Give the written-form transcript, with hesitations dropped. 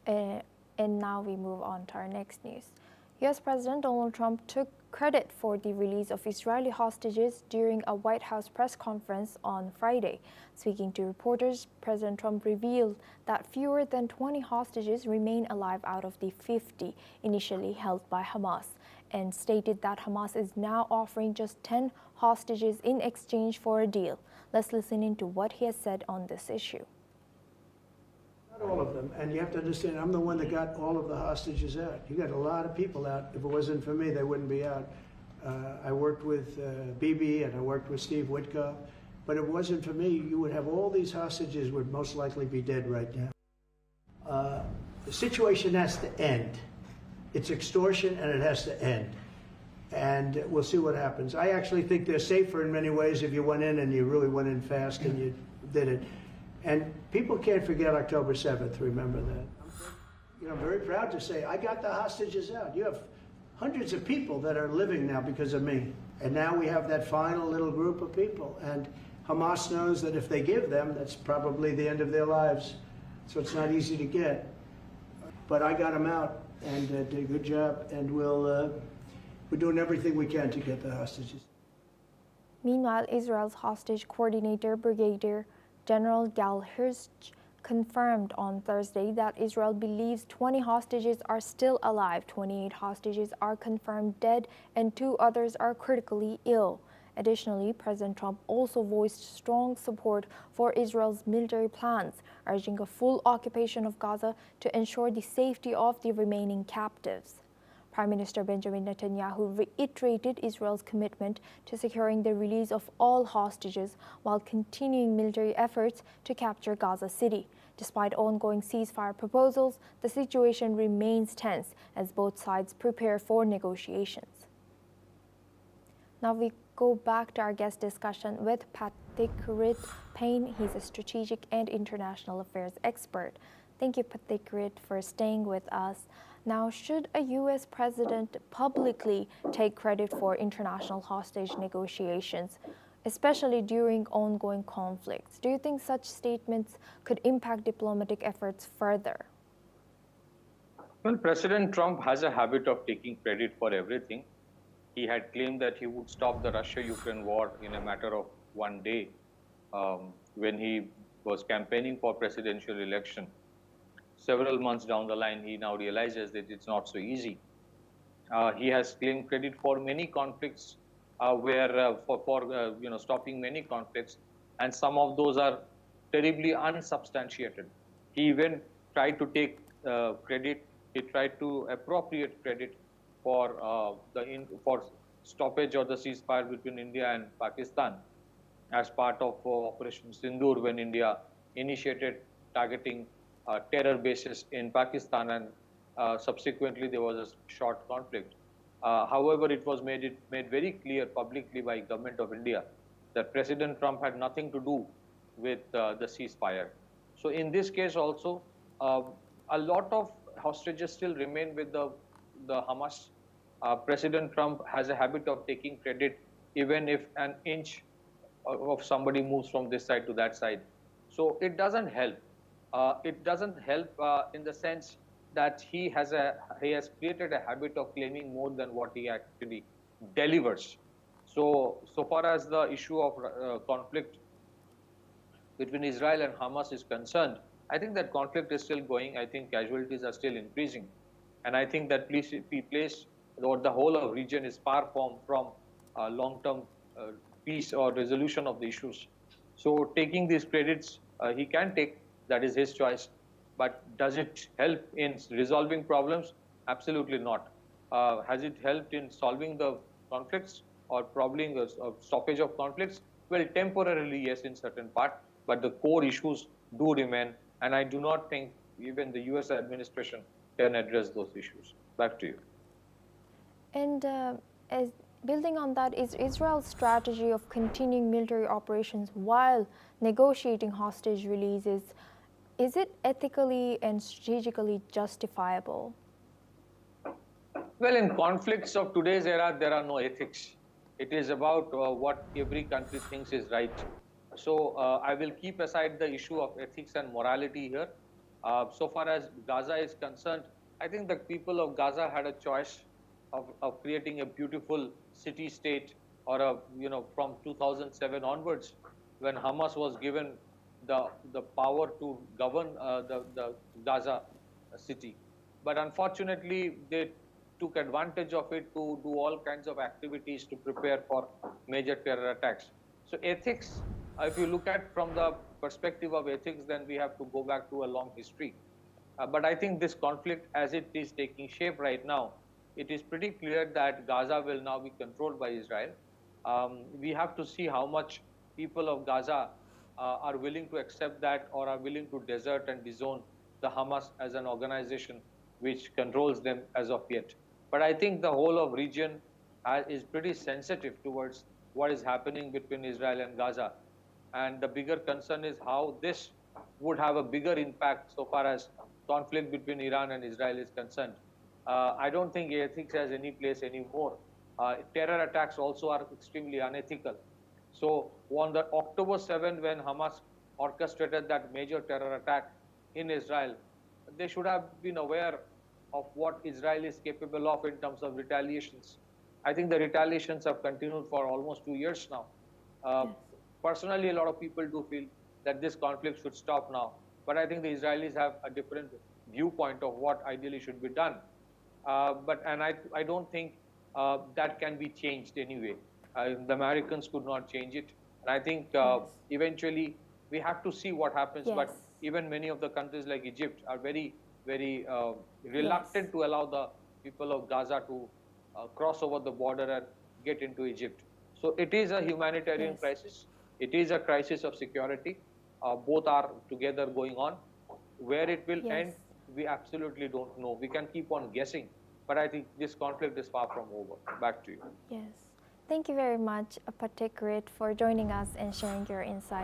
Uh, and now we move on to our next news. U.S. President Donald Trump took credit for the release of Israeli hostages during a White House press conference on Friday. Speaking to reporters, President Trump revealed that fewer than 20 hostages remain alive out of the 50 initially held by Hamas, and stated that Hamas is now offering just 10 hostages in exchange for a deal. Let's listen into what he has said on this issue. Not all of them, and you have to understand, I'm the one that got all of the hostages out. You got a lot of people out. If it wasn't for me, they wouldn't be out. I worked with Bibi and I worked with Steve Witkoff, but if it wasn't for me, you would have all these hostages would most likely be dead right now. The situation has to end. It's extortion and it has to end. And we'll see what happens. I actually think they're safer in many ways if you went in and you really went in fast and you did it. And people can't forget October 7th, remember that. I'm very proud to say I got the hostages out. You have hundreds of people that are living now because of me. And now we have that final little group of people. And Hamas knows that if they give them, that's probably the end of their lives. So it's not easy to get. But I got them out and did a good job. And we're doing everything we can to get the hostages. Meanwhile, Israel's hostage coordinator, Brigadier General Gal Hirsch, confirmed on Thursday that Israel believes 20 hostages are still alive, 28 hostages are confirmed dead, and 2 others are critically ill. Additionally, President Trump also voiced strong support for Israel's military plans, urging a full occupation of Gaza to ensure the safety of the remaining captives. Prime Minister Benjamin Netanyahu reiterated Israel's commitment to securing the release of all hostages while continuing military efforts to capture Gaza City. Despite ongoing ceasefire proposals, the situation remains tense as both sides prepare for negotiations. Now we go back to our guest discussion with Patrick Payne. He's a strategic and international affairs expert. Thank you, Patrick, for staying with us. Now, should a U.S. president publicly take credit for international hostage negotiations, especially during ongoing conflicts? Do you think such statements could impact diplomatic efforts further? Well, President Trump has a habit of taking credit for everything. He had claimed that he would stop the Russia-Ukraine war in a matter of one day when he was campaigning for presidential election. Several months down the line, he now realizes that it's not so easy. He has claimed credit for many conflicts, for stopping many conflicts, and some of those are terribly unsubstantiated. He even tried to take credit. He tried to appropriate credit for for stoppage or the ceasefire between India and Pakistan as part of Operation Sindoor, when India initiated targeting terror bases in Pakistan, and subsequently there was a short conflict. However, it was made very clear publicly by government of India that President Trump had nothing to do with the ceasefire. So in this case also, a lot of hostages still remain with the Hamas. President Trump has a habit of taking credit even if an inch of somebody moves from this side to that side. So it doesn't help. It doesn't help in the sense that he has created a habit of claiming more than what he actually delivers. So far as the issue of conflict between Israel and Hamas is concerned, I think that conflict is still going. I think casualties are still increasing, and I think that place or the whole of region is far from long-term peace or resolution of the issues. So taking these credits, he can take. That is his choice. But does it help in resolving problems? Absolutely not. Has it helped in solving the conflicts or probably a stoppage of conflicts? Well, temporarily, yes, in certain part, but the core issues do remain. And I do not think even the US administration can address those issues. Back to you. And as building on that, is Israel's strategy of continuing military operations while negotiating hostage releases, is it ethically and strategically justifiable? Well, in conflicts of today's era, there are no ethics. It is about what every country thinks is right. So I will keep aside the issue of ethics and morality here. So far as Gaza is concerned, I think the people of Gaza had a choice of creating a beautiful city-state, or from 2007 onwards, when Hamas was given the power to govern the Gaza city. But unfortunately, they took advantage of it to do all kinds of activities to prepare for major terror attacks. So ethics, if you look at from the perspective of ethics, then we have to go back to a long history. But I think this conflict, as it is taking shape right now, it is pretty clear that Gaza will now be controlled by Israel. We have to see how much people of Gaza are willing to accept that, or are willing to desert and disown the Hamas as an organization which controls them as of yet. But I think the whole of region is pretty sensitive towards what is happening between Israel and Gaza. And the bigger concern is how this would have a bigger impact so far as conflict between Iran and Israel is concerned. I don't think ethics has any place anymore. Terror attacks also are extremely unethical. So on the October 7, when Hamas orchestrated that major terror attack in Israel, they should have been aware of what Israel is capable of in terms of retaliations. I think the retaliations have continued for almost 2 years now. Yes. Personally, a lot of people do feel that this conflict should stop now. But I think the Israelis have a different viewpoint of what ideally should be done. I don't think that can be changed anyway. The Americans could not change it. And I think Yes. eventually we have to see what happens. Yes. But even many of the countries like Egypt are very, very reluctant Yes. to allow the people of Gaza to cross over the border and get into Egypt. So it is a humanitarian Yes. crisis. It is a crisis of security. Both are together going on. Where it will Yes. end, we absolutely don't know. We can keep on guessing, but I think this conflict is far from over. Back to you. Yes. Thank you very much, Patikrit, for joining us and sharing your insight.